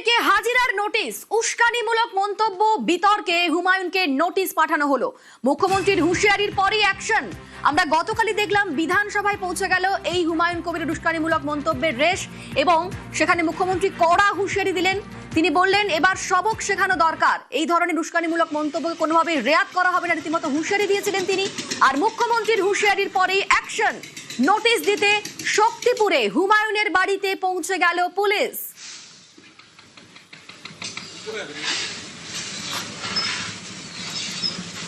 কবিরকে হাজিরার notice, উস্কানিমূলক মন্তব্য বিতর্কে হুমায়ুনকে নোটিশ পাঠানো হলো। মুখ্যমন্ত্রীর হুঁশিয়ারির পরই অ্যাকশন। আমরা গতকালই দেখলাম বিধানসভায় পৌঁছে গেল এই হুমায়ুন কবিরের উস্কানিমূলক মন্তব্যের রেশ এবং সেখানে মুখ্যমন্ত্রী কড়া হুঁশিয়ারি দিলেন। তিনি বললেন এবার সবক শেখানো দরকার, এই ধরনের উস্কানিমূলক মন্তব্যকে কোনোভাবে রেয়াত করা হবে না, রীতিমতো হুঁশিয়ারি দিয়েছিলেন তিনি। আর মুখ্যমন্ত্রীর হুঁশিয়ারির পরেই অ্যাকশন। নোটিশ দিতে শক্তিপুরে হুমায়ুনের বাড়িতে পৌঁছে গেল পুলিশ।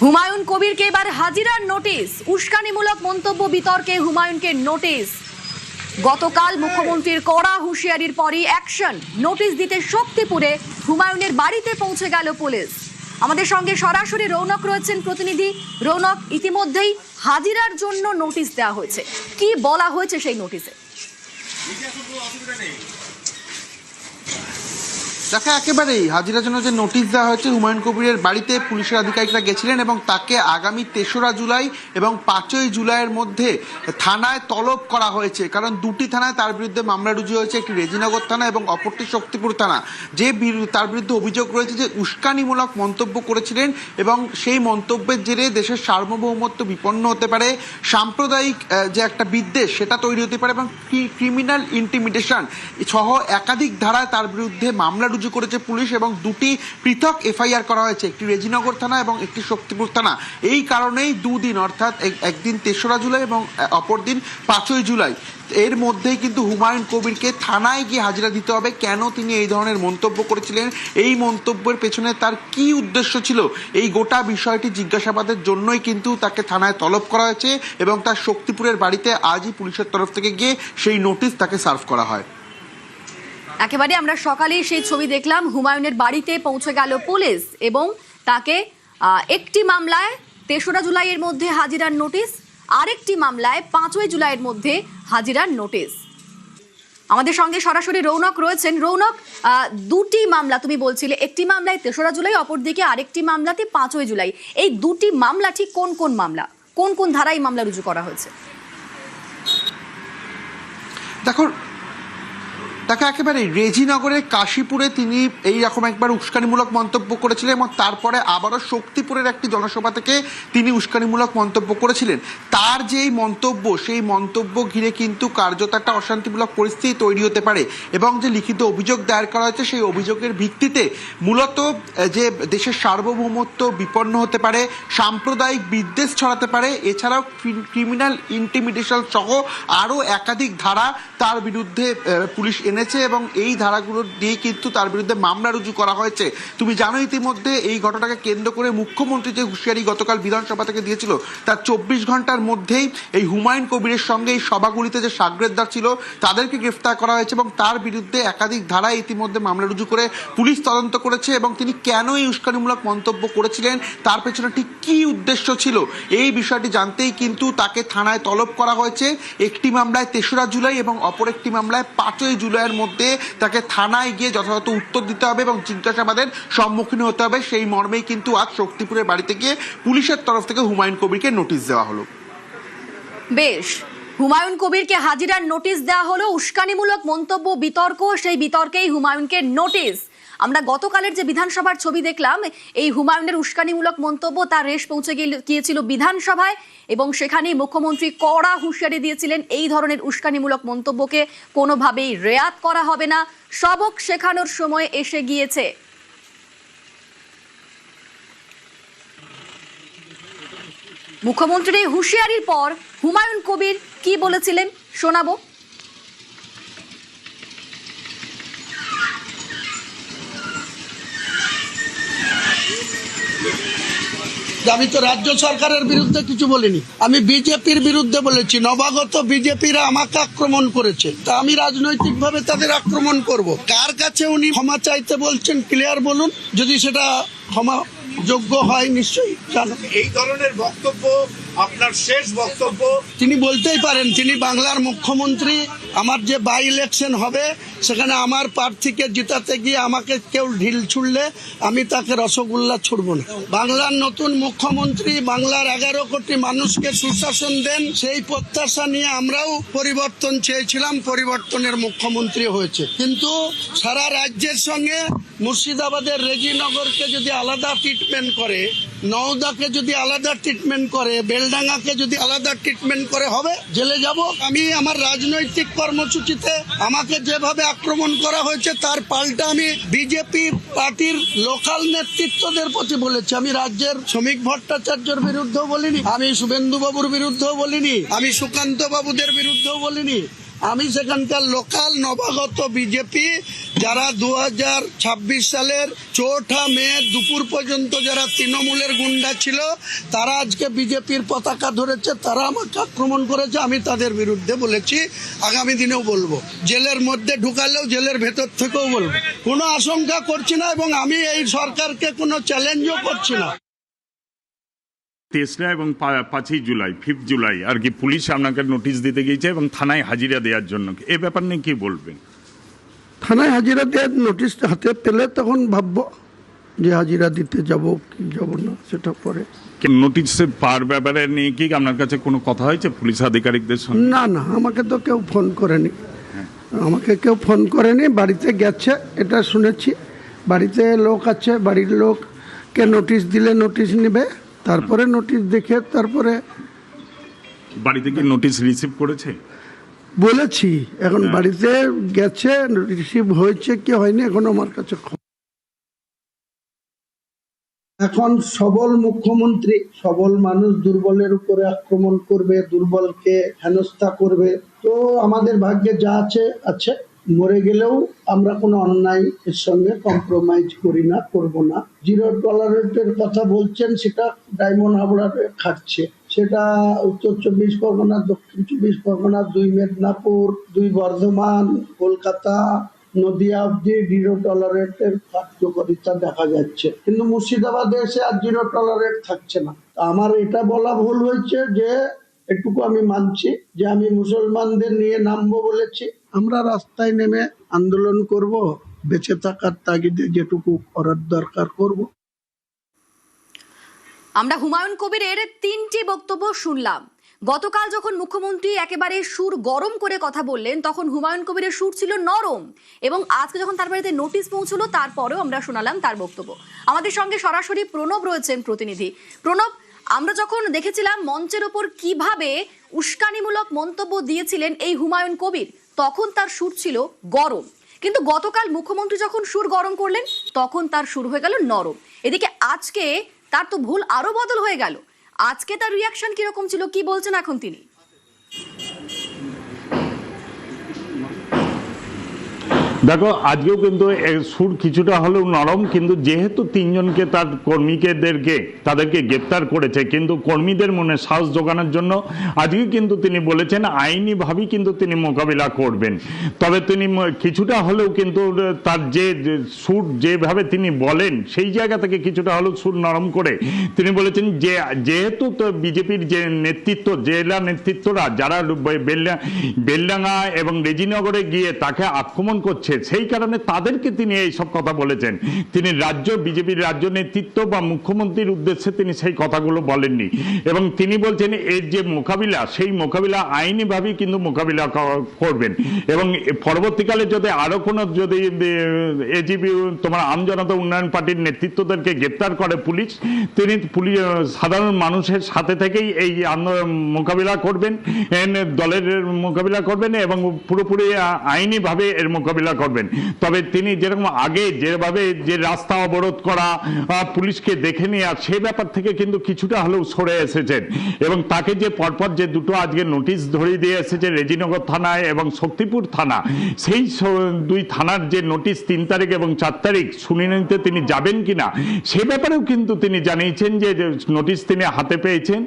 হুমায়ুন কবিরকে এবার হাজিরার নোটিশ, উস্কানিমূলক মন্তব্য বিতর্কে হুমায়ুনকে নোটিশ। গতকাল মুখ্যমন্ত্রীর কড়া হুঁশিয়ারির পরই অ্যাকশন। নোটিশ দিতে শক্তিপুরে হুমায়ুনের বাড়িতে পৌঁছে গেল পুলিশ। আমাদের সঙ্গে সরাসরি রৌনক রয়েছেন প্রতিনিধি। রৌনক, ইতিমধ্যেই হাজিরার জন্য নোটিশ দেওয়া হয়েছে, কি বলা হয়েছে সেই নোটিশে? দেখা একেবারেই হাজিরার জন্য যে নোটিশ দেওয়া হয়েছে, হুমায়ুন কবিরের বাড়িতে পুলিশের আধিকারিকরা গেছিলেন এবং তাকে আগামী ৩রা জুলাই এবং ৫ই জুলাইয়ের মধ্যে থানায় তলব করা হয়েছে। কারণ দুটি থানায় তার বিরুদ্ধে মামলা রুজু হয়েছে, একটি রেজিনগর থানা এবং অপরটি শক্তিপুর থানা। যে তার বিরুদ্ধে অভিযোগ রয়েছে যে উস্কানিমূলক মন্তব্য করেছিলেন এবং সেই মন্তব্যের জেরে দেশের সার্বভৌমত্ব বিপন্ন হতে পারে, সাম্প্রদায়িক যে একটা বিদ্বেষ সেটা তৈরি হতে পারে এবং ক্রিমিনাল ইন্টিমিডেশন সহ একাধিক ধারায় তার বিরুদ্ধে মামলা রুজু করেছে পুলিশ এবং দুটি পৃথক এফআইআর করা হয়েছে, একটি রেজিনগর থানা এবং একটি শক্তিপুর থানা। এই কারণেই দুদিন, অর্থাৎ একদিন ৩রা জুলাই এবং অপরদিন ৫ই জুলাই, এর মধ্যেই কিন্তু হুমায়ুন কবিরকে থানায় গিয়ে হাজিরা দিতে হবে। কেন তিনি এই ধরনের মন্তব্য করেছিলেন, এই মন্তব্যের পেছনে তার কি উদ্দেশ্য ছিল, এই গোটা বিষয়টি জিজ্ঞাসাবাদের জন্যই কিন্তু তাকে থানায় তলব করা হয়েছে এবং তার শক্তিপুরের বাড়িতে আজই পুলিশের তরফ থেকে গিয়ে সেই নোটিশ তাকে সার্ভ করা হয়। একেবারে আমরা সকালেই সেই ছবি দেখলাম, হুমায়ুনের বাড়িতে পৌঁছে গেল পুলিশ এবং তাকে একটি মামলায় ৩রা জুলাইয়ের মধ্যে হাজিরার নোটিশ, আরেকটি মামলায় ৫ই জুলাইয়ের মধ্যে হাজিরার নোটিশ। আমাদের সঙ্গে সরাসরি রৌনক রয়েছেন। রৌনক, দুটি মামলা তুমি বলছিলে, একটি মামলায় ৩রা জুলাই, অপরদিকে আরেকটি মামলাতে ৫ই জুলাই। এই দুটি মামলা ঠিক কোন কোন মামলা, কোন কোন ধারায় মামলা রুজু করা হয়েছে? তাকে একেবারে রেজিনগরের কাশীপুরে তিনি এইরকম একবার উস্কানিমূলক মন্তব্য করেছিলেন এবং তারপরে আবারও শক্তিপুরের একটি জনসভা থেকে তিনি উস্কানিমূলক মন্তব্য করেছিলেন। তার যেই মন্তব্য, সেই মন্তব্য ঘিরে কিন্তু কার্যত একটা অশান্তিমূলক পরিস্থিতি তৈরি হতে পারে এবং যে লিখিত অভিযোগ দায়ের করা হয়েছে সেই অভিযোগের ভিত্তিতে মূলত যে দেশের সার্বভৌমত্ব বিপন্ন হতে পারে, সাম্প্রদায়িক বিদ্বেষ ছড়াতে পারে, এছাড়াও ক্রিমিনাল ইন্টিমিডেশন সহ আরও একাধিক ধারা তার বিরুদ্ধে পুলিশ এনেছে এবং এই ধারাগুলো দিয়ে কিন্তু তার বিরুদ্ধে মামলা রুজু করা হয়েছে। তুমি জানো ইতিমধ্যে এই ঘটনাকে কেন্দ্র করে মুখ্যমন্ত্রী যে হুঁশিয়ারি গতকাল বিধানসভা থেকে দিয়েছিল, তার ২৪ ঘন্টার মধ্যেই এই হুমায়ুন কবিরের সঙ্গে এই সভাগুলিতে যে সাগরেদদার ছিল তাদেরকে গ্রেফতার করা হয়েছে এবং তার বিরুদ্ধে একাধিক ধারায় ইতিমধ্যে মামলা রুজু করে পুলিশ তদন্ত করেছে এবং তিনি কেন এই উস্কানিমূলক মন্তব্য করেছিলেন, তার পেছনে ঠিক কী উদ্দেশ্য ছিল, এই বিষয়টি জানতেই কিন্তু তাকে থানায় তলব করা হয়েছে। একটি মামলায় ৩রা জুলাই এবং অপর একটি মামলায় ৫ই জুলাইয়ের মধ্যে তাকে থানায় গিয়ে যথাযথ উত্তর দিতে হবে এবং জিজ্ঞাসাবাদের সম্মুখীন হতে হবে। সেই মর্মেই কিন্তু আজ শক্তিপুরের বাড়িতে গিয়ে পুলিশের তরফ থেকে হুমায়ুন কবিরকে নোটিশ দেওয়া হলো। বেশ, হুমায়ুন কবিরকে হাজিরার নোটিশ দেওয়া হলো, উস্কানিমূলক মন্তব্য বিতর্ক, সেই বিতর্কেই হুমায়ুনকে নোটিশ। আমরা গতকালের যে বিধানসভার ছবি দেখলাম, এই হুমায়ুনের উস্কানিমূলক মন্তব্য তার রেশ পৌঁছে গিয়েছিল বিধানসভায় এবং সেখানেই মুখ্যমন্ত্রী কড়া হুঁশিয়ারি দিয়েছিলেন এই ধরনের উস্কানিমূলক মন্তব্যকে কোনোভাবেই রেয়াত করা হবে না, সবক শেখানোর সময় এসে গিয়েছে। মুখ্যমন্ত্রীর এই হুঁশিয়ারির পর হুমায়ুন কবির কি বলেছিলেন শোনাবো। আমি তো রাজ্য সরকারের বিরুদ্ধে কিছু বলিনি, আমি বিজেপির বিরুদ্ধে বলেছি। নবাগত বিজেপিরা আমাকে আক্রমণ করেছে, তা আমি রাজনৈতিকভাবে তাদের আক্রমণ করব। কার কাছে উনি ক্ষমা চাইতে বলছেন ক্লিয়ার বলুন, যদি সেটা ক্ষমা যোগ্য হয় নিশ্চয়ই জানো। এই ধরনের বক্তব্য আপনার শেষ বক্তব্য। তিনি বলতেই পারেন, তিনি বাংলার মুখ্যমন্ত্রী। আমার যে বাই ইলেকশন হবে সেখানে আমার প্রার্থীকে জিতাতে গিয়ে আমাকে কেউ ঢিল ছুড়লে আমি তাকে রসগোল্লা ছুড়ব না। বাংলার নতুন মুখ্যমন্ত্রী বাংলার 11 কোটি মানুষকে সুশাসন দেন, সেই প্রত্যাশা নিয়ে আমরাও পরিবর্তন চেয়েছিলাম, পরিবর্তনের মুখ্যমন্ত্রী হয়েছে। কিন্তু সারা রাজ্যের সঙ্গে মুর্শিদাবাদের রেজিনগরকে যদি আলাদা ট্রিটমেন্ট করে, নওদাকে যদি আলাদা ট্রিটমেন্ট করে, বেলডাঙ্গাকে যদি আলাদা ট্রিটমেন্ট করে, হবে জেলে যাব। আমি আমার রাজনৈতিক কর্মসূচিতে আমাকে যেভাবে আক্রমণ করা হয়েছে তার পাল্টা আমি বিজেপি পার্টির লোকাল নেতৃত্বদের প্রতি বলেছি। আমি রাজ্যের শ্রমিক ভট্টাচার্যের বিরুদ্ধেও বলিনি, আমি শুভেন্দু বাবুর বিরুদ্ধেও বলিনি, আমি সুকান্ত বাবুদের বিরুদ্ধেও বলিনি। আমি সেখানকার লোকাল নবাগত বিজেপি যারা 2026 সালের 4 মে দুপুর পর্যন্ত যারা তৃণমূলের গুন্ডা ছিল, তারা আজকে বিজেপির পতাকা ধরেছে, তারা আমাকে আক্রমণ করেছে। আমি তাদের বিরুদ্ধে বলেছি, আগামী দিনেও বলবো। জেলের মধ্যে ঢুকালেও জেলের ভেতর থেকেও বলবো। কোনো আশঙ্কা করছি না এবং আমি এই সরকারকে কোনো চ্যালেঞ্জও করছি না। 3রা এবং 5ই জুলাই 5 জুলাই আর কি পুলিশ আপনাকে নোটিশ দিতে গিয়েছে এবং থানায় হাজিরা দেওয়ার জন্য, এ ব্যাপার নিয়ে কি বলবেন? থানায় হাজিরা দেওয়ার নোটিশ হাতে পেলে তখন ভাববো যে হাজিরা দিতে যাব কি যাব না, সেটা পরে। নোটিশ পাওয়ার ব্যাপারে নিয়ে কি আপনার কাছে কোনো কথা হয়েছে পুলিশ আধিকারিকদের সঙ্গে? না না, আমাকে তো কেউ ফোন করেনি, আমাকে কেউ ফোন করেনি। বাড়িতে গেছে এটা শুনেছি, বাড়িতে লোক আছে, বাড়ির লোককে নোটিশ দিলে নোটিশ নেবে, তারপরে নোটিশ দেখে তারপরে। বাড়িতে কি নোটিশ রিসিভ করেছে? বলেছি, এখন বাড়িতে গেছে, রিসিভ হয়েছে কি হয়নি এখন আমার কাছে খবর। এখন সবল মুখ্যমন্ত্রী, সবল মানুষ দুর্বলের উপরে আক্রমণ করবে, দুর্বলকে হেনস্থা করবে। তো আমাদের ভাগ্যে যা আছে আছে, মরে গেলেও আমরা কোনো অন্যায় এর সঙ্গে কম্প্রোমাইজ করি না, করব না। 0 টলারেন্সের কথা বলছেন, সেটা ডায়মন্ড হাবড়ারে খাটছে, সেটা উত্তর 24 পরগনা, দক্ষিণ 24 পরগনা, 2 মেদিনীপুর, 2 বর্ধমান, কলকাতা, নদিয়া অব্দি 0 টলারেন্সের কার্যকারিতা দেখা যাচ্ছে। কিন্তু মুর্শিদাবাদে এসে আর 0 টলারেন্স থাকছে না। আমার এটা বলা ভুল হয়েছে যে এটুকু আমি মানছি যে আমি মুসলমানদের নিয়ে নামবো বলেছি। আমরা রাস্তায় নেমে আন্দোলন করব, বেঁচে থাকার তাগিদে যেটুকু করার দরকার করব। আমরা হুমায়ুন কবিরের 3টি বক্তব্য শুনলাম। গতকাল যখন মুখ্যমন্ত্রী একেবারে সুর গরম করে কথা বললেন, তখন হুমায়ুন কবিরের সুর ছিল নরম, এবং আজকে যখন তার বাড়িতে নোটিশ পৌঁছলো তারপরেও আমরা শোনালাম তার বক্তব্য। আমাদের সঙ্গে সরাসরি প্রণব রয়েছেন প্রতিনিধি। প্রণব, আমরা যখন দেখেছিলাম মঞ্চের ওপর কিভাবে উস্কানিমূলক মন্তব্য দিয়েছিলেন এই হুমায়ুন কবির, তখন তার সুর ছিল গরম, কিন্তু গতকাল মুখ্যমন্ত্রী যখন সুর গরম করলেন তখন তার সুর হয়ে গেল নরম। এদিকে আজকে তার তো ভুল আরো বদল হয়ে গেল। আজকে তার রিয়াকশন কিরকম ছিল, কি বলছেন এখন তিনি? দেখো, আজকেও কিন্তু সুর কিছুটা হলেও নরম, কিন্তু যেহেতু 3 জনকে তার কর্মীদেরকে তাদেরকে গ্রেপ্তার করেছে, কিন্তু কর্মীদের মনে সাহস জোগানোর জন্য আজকে কিন্তু তিনি বলেছেন আইনিভাবেই কিন্তু তিনি মোকাবিলা করবেন। তবে তিনি কিছুটা হলেও কিন্তু তার যে সুর যেভাবে তিনি বলেন সেই জায়গা থেকে কিছুটা হলেও সুর নরম করে তিনি বলেছেন যে যেহেতু তো বিজেপির যে নেতৃত্ব, জেলা নেতৃত্বরা যারা বেলডাঙ্গা এবং রেজিনগরে গিয়ে তাকে আক্রমণ করছে, সেই কারণে তাদেরকে তিনি এই সব কথা বলেছেন। তিনি বিজেপির রাজ্য নেতৃত্ব বা মুখ্যমন্ত্রীর উদ্দেশ্যে তিনি সেই কথাগুলো বলেননি, এবং তিনি বলছেন এর যে মোকাবিলা, সেই মোকাবিলা আইনিভাবেই কিন্তু মোকাবিলা করবেন। এবং পরবর্তীকালে যদি আরো কোনো যদি এজিপি তোমার আমজনতা উন্নয়ন পার্টির নেতৃত্বদেরকে গ্রেপ্তার করে পুলিশ, তিনি সাধারণ মানুষের সাথে থেকেই এই মোকাবিলা করবেন, দলের মোকাবিলা করবেন এবং পুরোপুরি আইনিভাবে এর মোকাবিলা করবেন। তবে তিনি যেরকম আগে যেভাবে যে রাস্তা অবরোধ করা, পুলিশকে দেখে নেওয়া, সে ব্যাপার থেকে কিন্তু কিছুটা হলেও সরে এসেছেন। এবং তাকে যে পরপর যে দুটো আজকে নোটিশ ধরিয়ে দিয়ে এসেছে রেজিনগর থানায় এবং শক্তিপুর থানা, সেই 2 থানার যে নোটিশ 3 তারিখ এবং 4 তারিখ শুনানি নিতে তিনি যাবেন কিনা সে ব্যাপারেও কিন্তু তিনি জানিয়েছেন যে নোটিশ তিনি হাতে পেয়েছেন,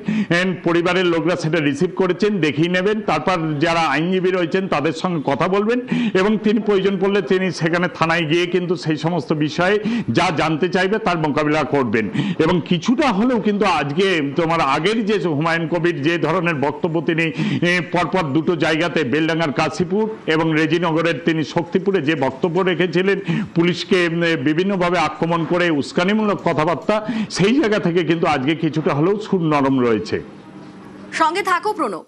পরিবারের লোকরা সেটা রিসিভ করেছেন, দেখিয়ে নেবেন, তারপর যারা আইনজীবী রয়েছেন তাদের সঙ্গে কথা বলবেন এবং তিনি প্রয়োজন পড়লে তিনি সেখানে থানায় গিয়ে কিন্তু সেই সমস্ত বিষয়ে যা জানতে চাইবে তার মোকাবিলা করবেন। এবং কিছুটা হলেও কিন্তু আজকে তোমার আগের যে হুমায়ুন কবির যে ধরনের বক্তব্য তিনি পরপর দুটো জায়গাতে বেলডাঙ্গার কাশীপুর এবং রেজিনগরের তিনি শক্তিপুরে যে বক্তব্য রেখেছিলেন, পুলিশকে বিভিন্নভাবে আক্রমণ করে উস্কানিমূলক কথাবার্তা, সেই জায়গা থেকে কিন্তু আজকে কিছুটা হলেও সুর নরম রয়েছে। সঙ্গে থাকো প্রণব।